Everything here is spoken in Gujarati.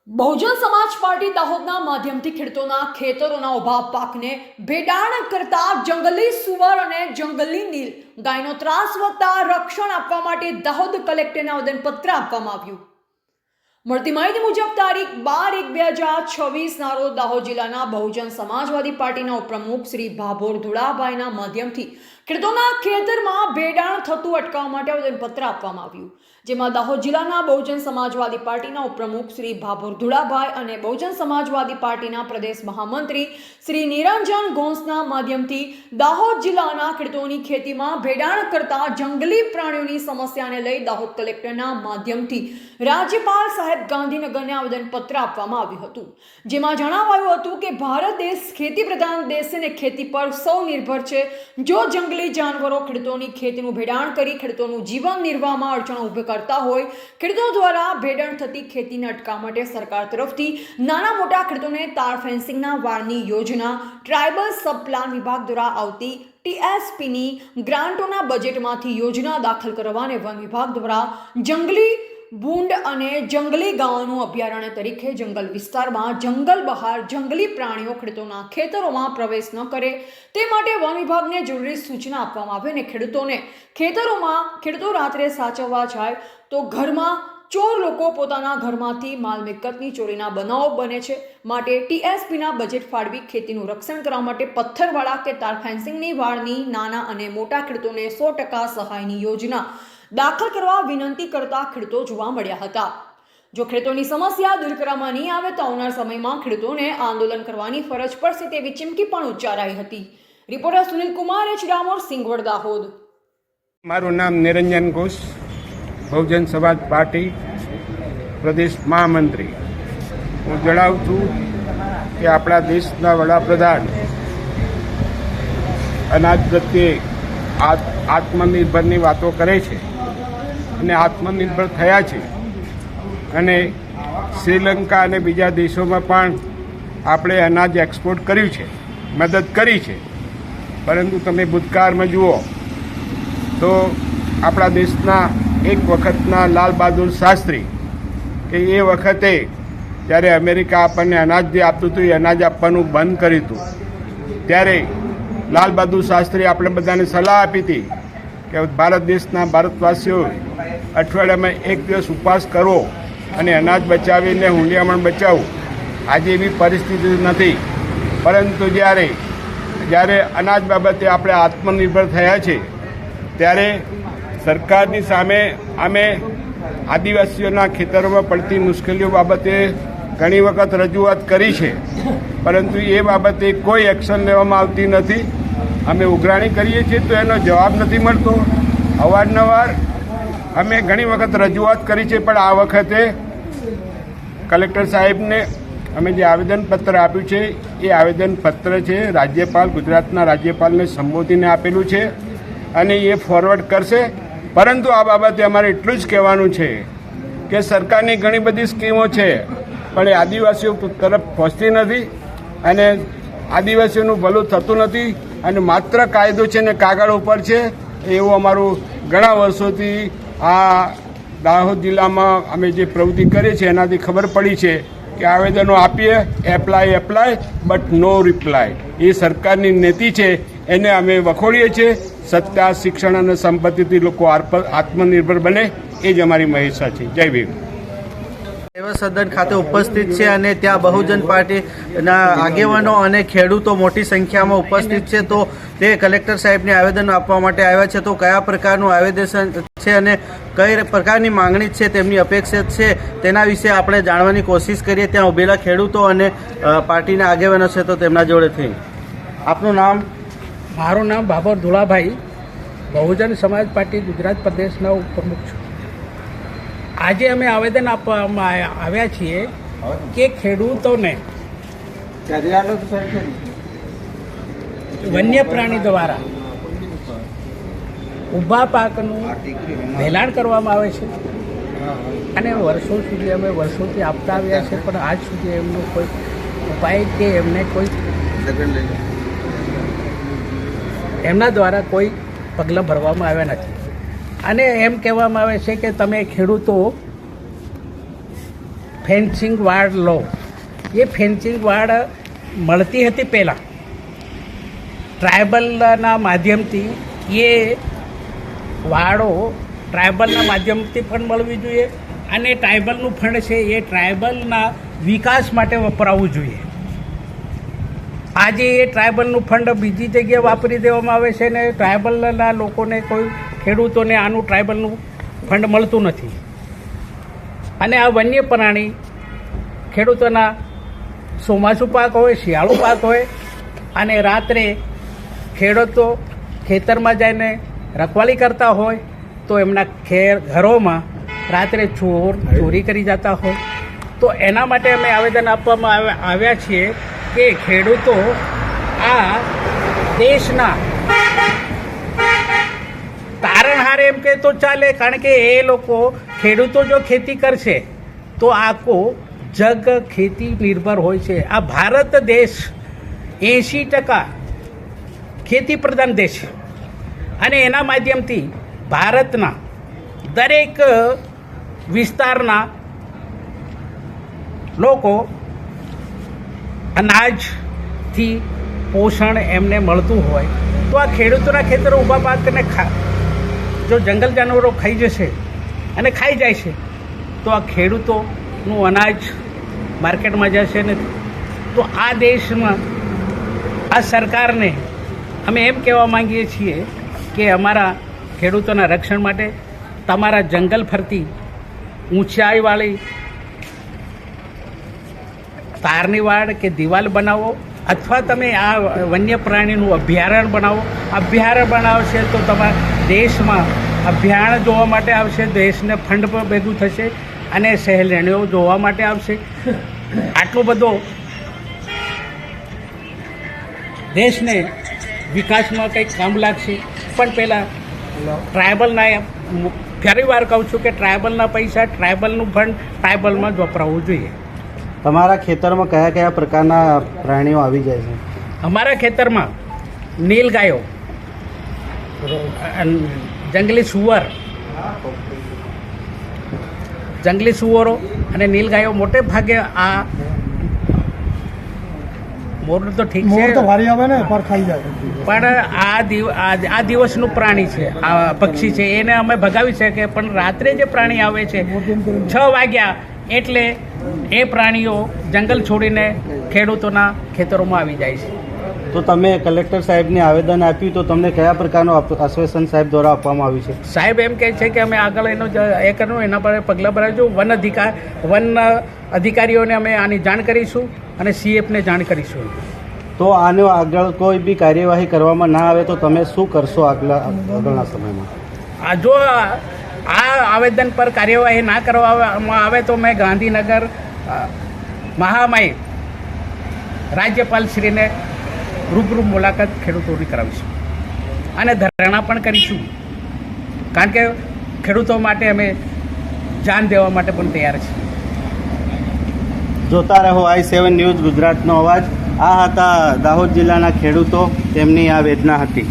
બહુજન સમાજ પાર્ટી દાહોદના માધ્યમથી ખેડૂતોના ખેતરોના ઉભા પાકને ભેડાણ કરતા જંગલી સુવર અને જંગલી નીલ ગાયનો ત્રાસ વધતા રક્ષણ આપવા માટે દાહોદ કલેક્ટરને આવેદનપત્ર આપવામાં આવ્યું। મળતી માહિતી મુજબ તારીખ 12/1/2026ના રોજ દાહોદ જિલ્લાના બહુજન સમાજવાદી પાર્ટીના ઉપપ્રમુખ શ્રી ભાભોર ધુળાભાઈના માધ્યમથી ખેડૂતોના ખેતરમાં ભેડાણ થતું અટકાવવા માટે આવેદનપત્ર આપવામાં આવ્યું, જેમાં દાહોદ જિલ્લાના બહુજન સમાજવાદી પાર્ટીના ઉપપ્રમુખ શ્રી ભાભોર ધુળાભાઈ અને બહુજન સમાજવાદી પાર્ટીના પ્રદેશ મહામંત્રી શ્રી નિરંજન ઘોષના માધ્યમથી દાહોદ જિલ્લાના ખેડૂતોની ખેતીમાં ભેડાણ કરતા જંગલી પ્રાણીઓની સમસ્યાને લઈ દાહોદ કલેક્ટરના માધ્યમથી રાજ્યપાલ સાહેબ ગાંધીનગરને આવેદનપત્ર આપવામાં આવ્યું હતું, જેમાં જણાવાયું હતું કે ભારત દેશ ખેતી પ્રધાન દેશ છે અને ખેતી પર સૌ નિર્ભર છે। જો જંગલી જાનવરો ખેડૂતોની ખેતીનું ભેડાણ કરી ખેડૂતોનું જીવન નિર્વાહમાં અડચણો ઊભી કરતા હોય, ખેડૂતો દ્વારા ભેડાણ થતી ખેતીને અટકાવવા માટે સરકાર તરફથી નાના મોટા ખેડૂતોને તાર ફેન્સિંગના વાળની યોજના, ટ્રાયબલ સબ પ્લાન વિભાગ દ્વારા આવતી TSPની ગ્રાન્ટોના બજેટમાંથી યોજના દાખલ કરવા અને વન વિભાગ દ્વારા જંગલી ભૂંડ અને જંગલી ગાયોનું અભયારણ્ય તરીકે જંગલ વિસ્તારમાં જંગલ બહાર જંગલી પ્રાણીઓ ખેડૂતોના ખેતરોમાં પ્રવેશ ન કરે તે માટે વન વિભાગને જરૂરી સૂચના આપવામાં આવે અને ખેડૂતો રાત્રે સાચવવા જાય તો ઘરમાં ચોર લોકો પોતાના ઘરમાંથી માલ મિલકતની ચોરીના બનાવો બને છે, માટે TSPના બજેટ ફાળવી ખેતીનું રક્ષણ કરવા માટે પથ્થરવાળા કે તાર ફેન્સિંગની વાળની નાના અને મોટા ખેડૂતોને 100% સહાયની યોજના દાખલ કરવા વિનંતી કરતા ખેડૂતો જોવા મળ્યા હતા। જો ખેડૂતોની સમસ્યા દૂર કરવામાં નહીં આવે તો આવનાર સમયમાં ખેડૂતોને આંદોલન કરવાની ફરજ પડશે તેવી ચીમકી પણ ઉચ્ચારાઈ હતી। Reporter Sunil Kumar H Damor, Singvad, Dahod. મારું નામ નિરંજન ઘોષ, બહુજન સમાજ પાર્ટી પ્રદેશ મહામંત્રી। હું જણાવું છું કે આપણા દેશના વડાપ્રધાન અનાજ પ્રત્યે આત્મનિર્ભરની વાતો કરે છે અને આત્મનિર્ભર થયા છે અને શ્રીલંકા અને બીજા દેશોમાં પણ આપણે અનાજ એક્સપોર્ટ કર્યું છે, મદદ કરી છે। પરંતુ તમે ભૂતકાળમાં જુઓ તો આપણા દેશના એક વખતના લાલ બહાદુર શાસ્ત્રી કે એ વખતે જ્યારે અમેરિકા આપણને અનાજ જે આપતું હતું એ અનાજ આપવાનું બંધ કર્યું હતું, ત્યારે લાલ બહાદુર શાસ્ત્રી આપણે બધાને સલાહ આપી હતી કે ભારત દેશના ભારતવાસીઓ અઠવાડિયામાં એક દિવસ ઉપવાસ કરવો અને અનાજ બચાવીને હુંડિયામણ બચાવવું। આજે એવી પરિસ્થિતિ નથી, પરંતુ જ્યારે અનાજ બાબતે આપણે આત્મનિર્ભર થયા છે ત્યારે સરકારની સામે અમે આદિવાસીઓના ખેતરોમાં પડતી મુશ્કેલીઓ બાબતે ઘણી વખત રજૂઆત કરી છે, પરંતુ એ બાબતે કોઈ એક્શન લેવામાં આવતી નથી। અમે ઉઘરાણી કરીએ છીએ તો એનો જવાબ નથી મળતો। અવારનવાર અમે ઘણી વખત રજૂઆત કરી છે, પણ આ વખતે કલેક્ટર સાહેબને અમે જે આવેદનપત્ર આપ્યું છે એ આવેદનપત્ર છે રાજ્યપાલ, ગુજરાતના રાજ્યપાલને સંબોધીને આપેલું છે અને એ ફોરવર્ડ કરશે। પરંતુ આ બાબતે અમારે એટલું જ કહેવાનું છે કે સરકારની ઘણી બધી સ્કીમો છે પણ એ આદિવાસીઓ તરફ પહોંચતી નથી અને આદિવાસીઓનું ભલું થતું નથી અને માત્ર કાયદો છે ને કાગળ ઉપર છે। એવું અમારું ઘણા વર્ષોથી આ દાહોદ જિલ્લામાં અમે જે પ્રવૃત્તિ કરીએ છીએ એનાથી ખબર પડી છે કે આવેદનો આપીએ, એપ્લાય બટ નો રિપ્લાય, એ સરકારની નીતિ છે, એને અમે વખોડીએ છીએ। સત્તા, શિક્ષણ અને સંપત્તિથી લોકો આત્મનિર્ભર બને એ જ અમારી મહેચ્છા છે। જય ભીમ। સેવા સદન ખાતે ઉપસ્થિત છે અને ત્યાં બહુજન પાર્ટીના આગેવાનો અને ખેડૂતો મોટી સંખ્યામાં ઉપસ્થિત છે, તો તે કલેક્ટર સાહેબને આવેદન આપવા માટે આવ્યા છે। તો કયા પ્રકારનું આવેદન છે અને કઈ પ્રકારની માંગણી છે, તેમની અપેક્ષા છે, તેના વિશે આપણે જાણવાની કોશિશ કરીએ। ત્યાં ઉભેલા ખેડૂતો અને પાર્ટીના આગેવાનો છે, તો તેમના જોડેથી આપનું નામ? મારું નામ ભાભોર ધુળાભાઈ, બહુજન સમાજ પાર્ટી ગુજરાત પ્રદેશના ઉપપ્રમુખ છું। આજે અમે આવેદન આપવામાં આવ્યા છીએ કે ખેડૂતોને વન્ય પ્રાણી દ્વારા ઊભા પાકનું ભેલાણ કરવામાં આવે છે અને વર્ષોથી આપતા આવ્યા છે, પણ આજ સુધી એમનો કોઈ ઉપાય કે એમને કોઈ એમના દ્વારા કોઈ પગલાં ભરવામાં આવ્યા નથી અને એમ કહેવામાં આવે છે કે તમે ખેડૂતો ફેન્સિંગ વાડ લો. એ ફેન્સિંગ વાડ મળતી હતી પહેલાં ટ્રાયબલના માધ્યમથી. એ વાડો ટ્રાયબલના માધ્યમથી પણ મળવી જોઈએ અને ટ્રાયબલનું ફંડ છે એ ટ્રાયબલના વિકાસ માટે વપરાવવું જોઈએ. આજે એ ટ્રાયબલનું ફંડ બીજી જગ્યાએ વાપરી દેવામાં આવે છે ને ટ્રાયબલના લોકોને કોઈ ખેડૂતોને આનું ટ્રાયબલનું ફંડ મળતું નથી. અને આ વન્ય પ્રાણી ખેડૂતોના ચોમાસુ પાક હોય, શિયાળુ પાક હોય અને રાત્રે ખેડૂતો ખેતરમાં જઈને રખવાળી કરતા હોય તો એમના ઘરોમાં રાત્રે ચોરી કરી જતા હોય. તો એના માટે અમે આવેદન આપવામાં આવ્યા છીએ કે ખેડૂતો આ દેશના તારણહાર એમ કે તો ચાલે, કારણ કે એ લોકો ખેડૂતો જો ખેતી કરશે તો આખો જગ ખેતી નિર્ભર હોય છે. આ ભારત દેશ 80% ખેતી પ્રધાન દેશ છે અને એના માધ્યમથી ભારતના દરેક વિસ્તારના લોકો અનાજથી પોષણ એમને મળતું હોય તો આ ખેડૂતોના ખેતરો ઊભા પાકને જો જંગલ જાનવરો ખાઈ જશે અને ખાઈ જાય છે તો આ ખેડૂતોનું અનાજ માર્કેટમાં જશે નથી. તો આ દેશમાં આ સરકારને અમે એમ કહેવા માંગીએ છીએ કે અમારા ખેડૂતોના રક્ષણ માટે તમારા જંગલ ફરતી ઊંચાઈવાળી તારની વાડ કે દિવાલ બનાવો અથવા તમે આ વન્ય પ્રાણીનું અભયારણ્ય બનાવો. અભયારણ્ય બનાવશે તો તમારા દેશમાં અભયારણ્ય જોવા માટે આવશે, દેશને ફંડ પણ ભેગું થશે અને સહેલાણીઓ જોવા માટે આવશે. આટલો બધો દેશને વિકાસમાં કંઈક કામ લાગશે. પણ પહેલાં ટ્રાયબલના ફરી વાર કહું છું કે ટ્રાયબલના પૈસા ટ્રાયબલનું ફંડ ટ્રાયબલમાં જ વપરાવવું જોઈએ. તમારા ખેતરમાં કયા કયા પ્રકારના પ્રાણીઓ આવી જાય છે? અમારા ખેતરમાં નીલગાયો, જંગલી સુવરો અને નીલગાયો મોટે ભાગે. આ મોર તો ઠીક છે પણ આ દિવસનું પ્રાણી છે, આ પક્ષી છે, એને અમે ભગાવી શકીએ. પણ રાત્રે જે પ્રાણી આવે છે 6 વાગ્યા એટલે એ પ્રાણીઓ જંગલ છોડીને ખેડૂતોના ખેતરોમાં આવી જાય છે. તો તમે કલેક્ટર સાહેબને આવેદન આપ્યું તો તમને કયા પ્રકારનું આશ્વાસન સાહેબ દ્વારા આપવામાં આવ્યું છે? સાહેબ એમ કહે છે કે અમે આગળ એનો એ કરવું, એના પર પગલાં ભરાઈશું. વન અધિકારીઓને અમે આની જાણ કરીશું અને CFને જાણ કરીશું. તો આનો આગળ કોઈ બી કાર્યવાહી કરવામાં ના આવે તો તમે શું કરશો આગળના સમયમાં? જો આ આવેદન પર કાર્યવાહી ના કરવામાં આવે તો મેં ગાંધીનગર મહામહિમ રાજ્યપાલશ્રીને રૂબરૂ મુલાકાત ખેડૂતોની કરાવીશું અને ધરણા પણ કરીશું. કારણ કે ખેડૂતો માટે અમે જાન દેવા માટે પણ તૈયાર છીએ. જોતા રહો i7 ન્યૂઝ ગુજરાતનો અવાજ. આ હતા દાહોદ જિલ્લાના ખેડૂતો, તેમની આ વેદના હતી.